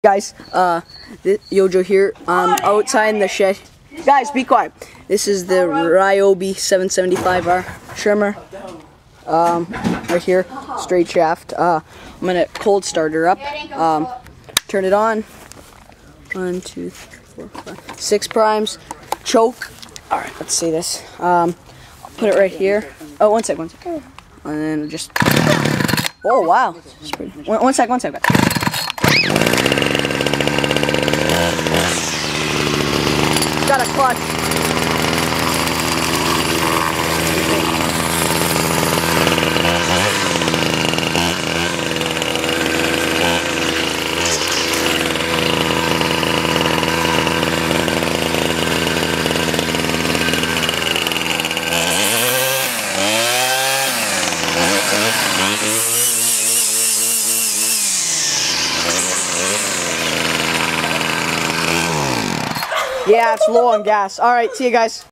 Guys, Yojo here. Outside in the shed. Guys, be quiet. This is the Ryobi 775R trimmer. Right here, straight shaft. I'm gonna cold start her up. Turn it on. 1, 2, 3, 4, 5, 6 primes. Choke. All right, let's see this. I'll put it right here. Oh, one sec. And then just. Oh wow. One sec. Got a clutch. Yeah, it's low on gas. All right, see you guys.